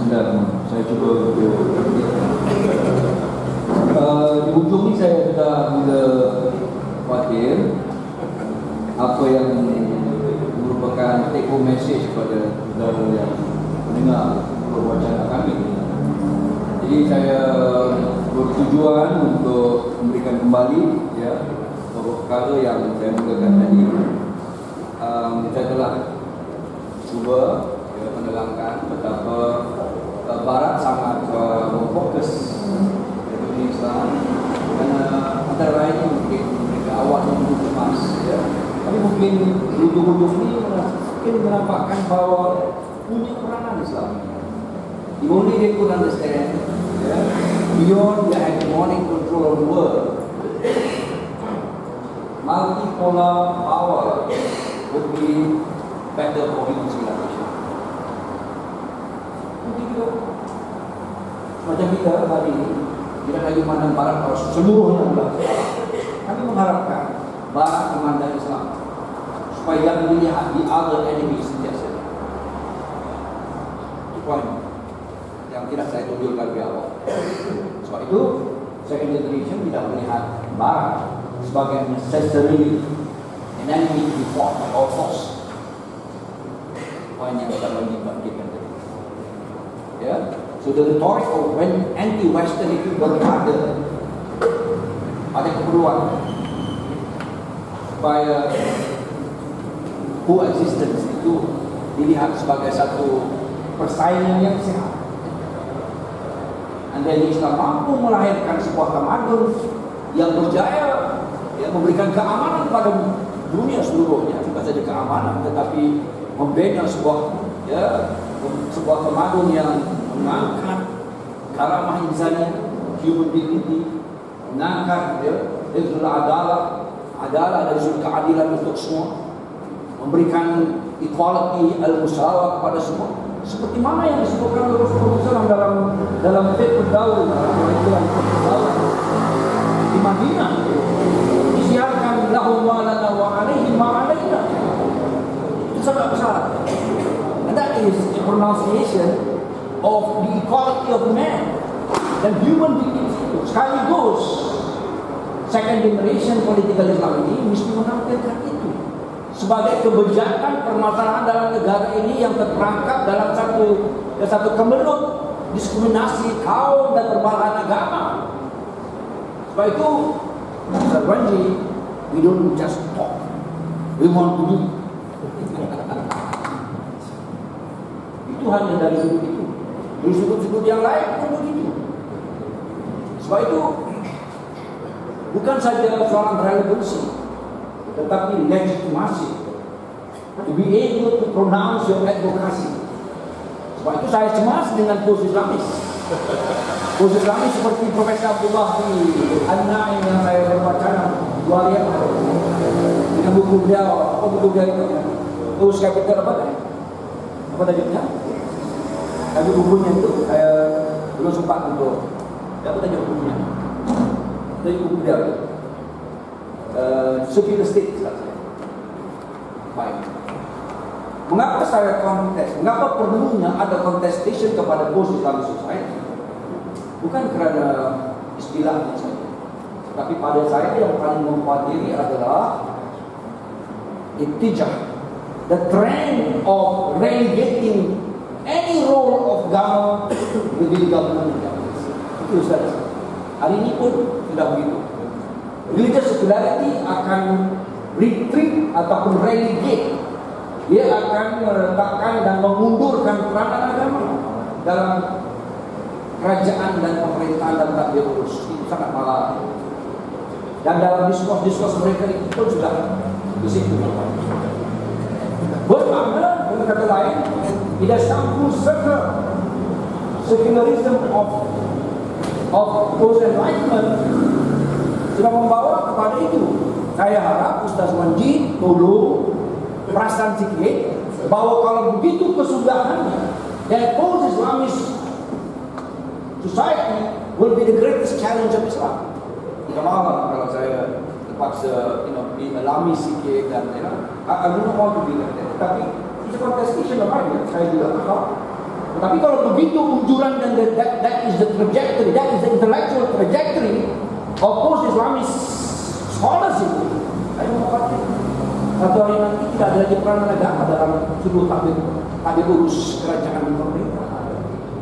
dan saya cuba untuk di ujung ni saya sudah mula khawatir apa yang merupakan take home message kepada saudara yang mendengar wacana kami. Jadi saya bertujuan untuk memberikan kembali beberapa perkara yang saya mulakan tadi. Saya telah cuba menerangkan betapa Barat sangat berfokus di Islam, kerana antara lain mungkin mereka awalnya mungkin cemas, tapi mungkin ujung-ujung ini mungkin menampakkan bahawa punya peranan Islam. If only they could understand, beyond the hegemonic control of the world, multipolar power would be better for human civilization. Mungkin kita macam kita hari ini tidak lagi memandang Barat kalau seluruhnya adalah kami mengharapkan Barat memandang Islam supaya jangan dilihat the other enemies sentiasa. Itu poin yang tidak saya tunjukkan di awal. Sebab itu second generation tidak melihat Barat sebagai necessary an enemy to be fought by all force. Poin yang kita bangkitkan tadi. So the rhetoric of when anti-Western itu berada pada keperluan supaya coexistence itu dilihat sebagai satu persaingan yang sehat. And then Islam mampu melahirkan sebuah tamadun yang berjaya, memberikan keamanan pada dunia seluruhnya, bukan saja keamanan tetapi membina sebuah tamadun yang mengangkat karamah insani, human dignity, mengangkat hifzul adalah dari sudut keadilan untuk semua, memberikan equality al-musawah kepada semua, seperti mana yang disebutkan oleh Rasulullah SAW dalam Fiqhul Daul di Madinah, disiarkan lahum ma lana wa alaihim ma alaina. Itu sangat besar, and that is a pronunciation of the equality of man dan human dignity. Sekaligus second generation political Islam ini mesti menampilkan itu sebagai kebijakan permasalahan dalam negara ini yang terperangkap dalam satu kemelut diskriminasi kaum dan perbedaan agama. Sebab itu Mr. Ranji, we don't just talk, we want to do. Itu hanya dari sudut itu. Di sudut-sudut yang lain pun begitu. Sebab itu bukan saja soalan relevansi, tetapi legitimasi, to be able to pronounce your advocacy. Sebab itu saya cemas dengan pos Islamis. Pos Islamis seperti Profesor Abdullah di An-Naim yang saya baca 2 hari yang lalu dengan buku beliau. Apa buku beliau itu? Terus Capital apa tadi punya? Tapi bukunya itu saya belum sempat untuk apa tadi bukunya. Tadi buku dia Superior State. Baik. Mengapa saya kontes? Mengapa perlunya ada contestation kepada post-Islamic society? Bukan kerana istilahnya saja, tapi pada saya yang paling mengkhawatirkan adalah ittijah, the trend of relegating any role of government within government. Itu saja. Hari ini pun sudah begitu. Religious secularity akan retreat ataupun relegate. Dia akan meletakkan dan mengundurkan peranan agama dalam kerajaan dan pemerintahan dan tak diurus. Itu sangat malah. Dan dalam diskurs mereka itu pun sudah di situ. Bermakna dengan kata lain, tidak campur serta secularism of post-enlightenment sudah membawa kepada itu. Saya harap Ustaz Manjid tolong perasan sikit bahawa kalau begitu kesudahannya, that post-Islamic society will be the greatest challenge of Islam. Minta maaf kalau saya terpaksa alami sikit dan I don't know how to be like that. Tapi it's a contestation of idea. Saya juga tahu Tapi kalau begitu unjuran dan that is the trajectory, that is the intellectual trajectory of course Islamist scholars itu. Saya mau katakan satu hari nanti tidak ada lagi peranan agama dalam seluruh tabir urus kerajaan dan pemerintah.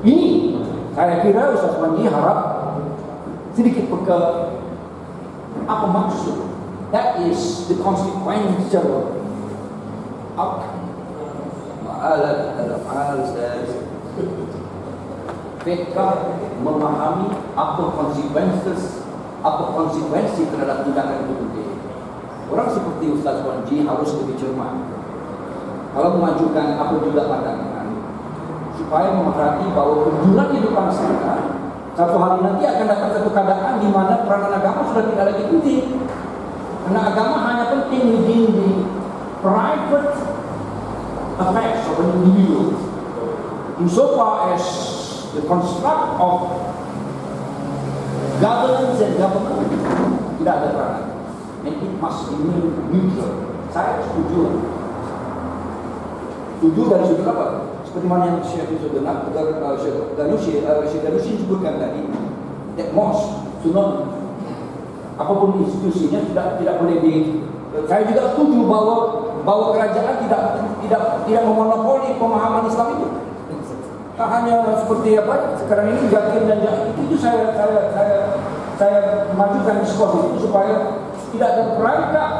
Ini saya kira Ustaz Panji harap sedikit ke apa maksud. That is the consequential outcome. Ma'alat al-af'al Ustaz. Fiqh memahami apa konsekuensi terhadap tindakan itu penting. Orang seperti Ustaz Panji harus lebih cermat kalau mengajukan apa juga pandangan, supaya memerhati bahwa kejuran kehidupan saya satu hari nanti akan datang satu keadaan di mana peranan agama sudah tidak lagi penting, karena agama hanya penting within the private affairs of an individual, insofar as the construct of governance and government tidak ada peranan. And it must remain neutral. Saya setuju dari sudut apa? Seperti mana yang Syekh Danusi sebutkan tadi, that mosque, sunnah, apapun institusinya tidak boleh di. Saya juga setuju bahwa kerajaan tidak memonopoli pemahaman Islam itu. Tak hanya seperti apa sekarang ini Jakim dan Jakim itu saya majukan diskurs itu supaya tidak terperangkap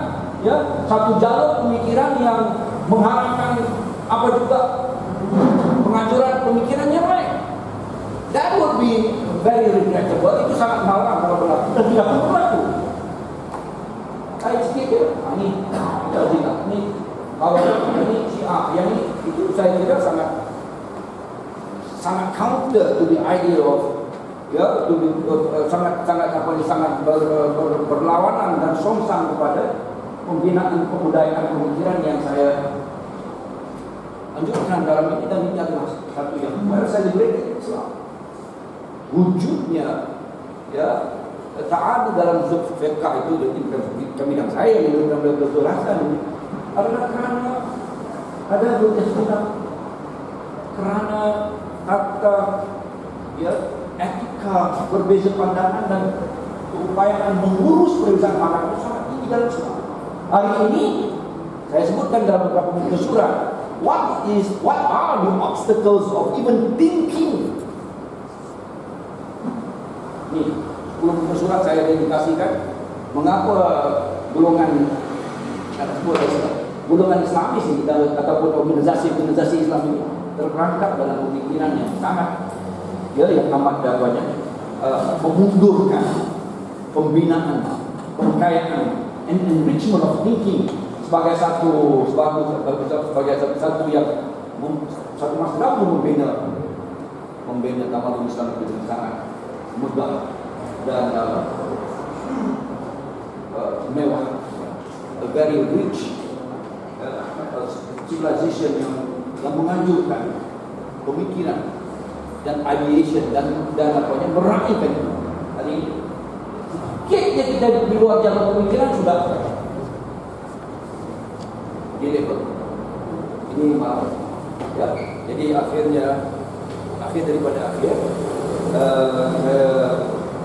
ya satu jalur pemikiran yang mengharapkan apa juga penganjuran pemikiran yang lain. That would be very regrettable. Itu sangat malang kalau berlaku dan tidak perlu berlaku. Saya sedikit ini tidak tidak ini kalau ini Syiah yang ini itu saya kira sangat counter to the idea of sangat berlawanan dan songsang kepada pembinaan kebudayaan pemikiran yang saya anjurkan dalam ini, dan ini adalah satu yang saya diberi Islam. Wujudnya ya taat dalam fiqh itu kami dan saya yang dalam berjelasan adalah kerana ada berjelasan kerana kata ya etika berbeza pandangan dan keupayaan mengurus perbezaan pandangan itu sangat tinggi dalam Islam. Hari ini saya sebutkan dalam beberapa muka surat, what are the obstacles of even thinking? Nih, 10 muka surat saya dedikasikan mengapa golongan Islamis ini ataupun organisasi Islam ini terperangkap dalam pemikiran yang sangat yang amat banyak memundurkan pembinaan, pengkayaan, and enrichment of thinking sebagai satu yang satu masalah membina tamadun Islam itu dengan sangat megah dan mewah, a very rich civilization yang menganjurkan pemikiran dan ideation dan meraihkan itu. Hari ini sedikitnya kita di luar jalur pemikiran sudah di level ini malah ya. Jadi akhir daripada akhir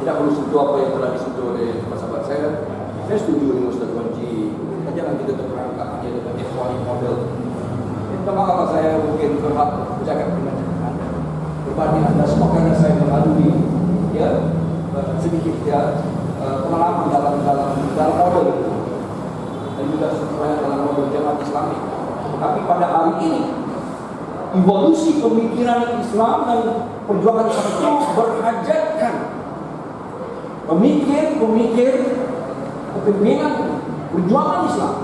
tidak perlu sentuh apa yang telah disentuh oleh sahabat saya. Saya setuju dengan Ustaz Panji, jangan kita terperangkap hanya dengan equality model. Minta maaf saya mungkin berhak bercakap dengan anda berbanding anda semua karena saya melalui ya sedikit ya pengalaman dalam model dan juga sebenarnya dalam model jamaah Islami. Tapi pada hari ini evolusi pemikiran Islam dan perjuangan Islam itu berhajatkan pemikir kepemimpinan perjuangan Islam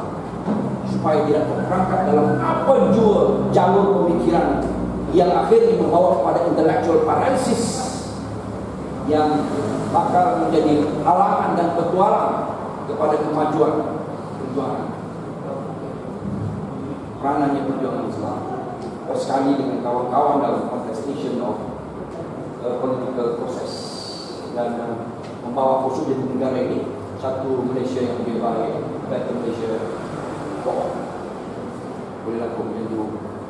supaya tidak terperangkap dalam apa jua jalur pemikiran yang akhirnya membawa kepada intellectual paralysis yang bakal menjadi halangan dan petualang kepada kemajuan perjuangan peranannya perjuangan Islam sekali dengan kawan-kawan dalam contestation of political process dan membawa khusus di negara ini satu Malaysia yang lebih baik, better Malaysia. Bolehlah kau menjadi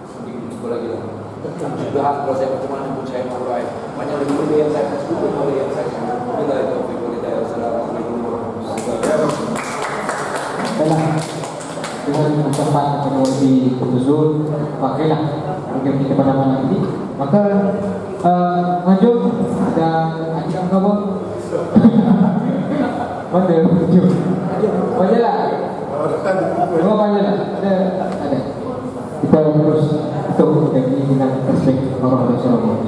sedikit lagi lah. Sudah kalau saya macam-macam pun saya mulai banyak lebih yang saya sebut oleh yang saya sebut. Bila itu kita Assalamualaikum warahmatullahi wabarakatuh. Baiklah, dengan ucapan atau di Kuduzul, pakailah program kita pada malam ini. Maka lanjut ada adik kamu. Mana lanjut? Banyak lah. Banyak lah. Ada. Kita terus untuk dengan perspektif orang Rasulullah.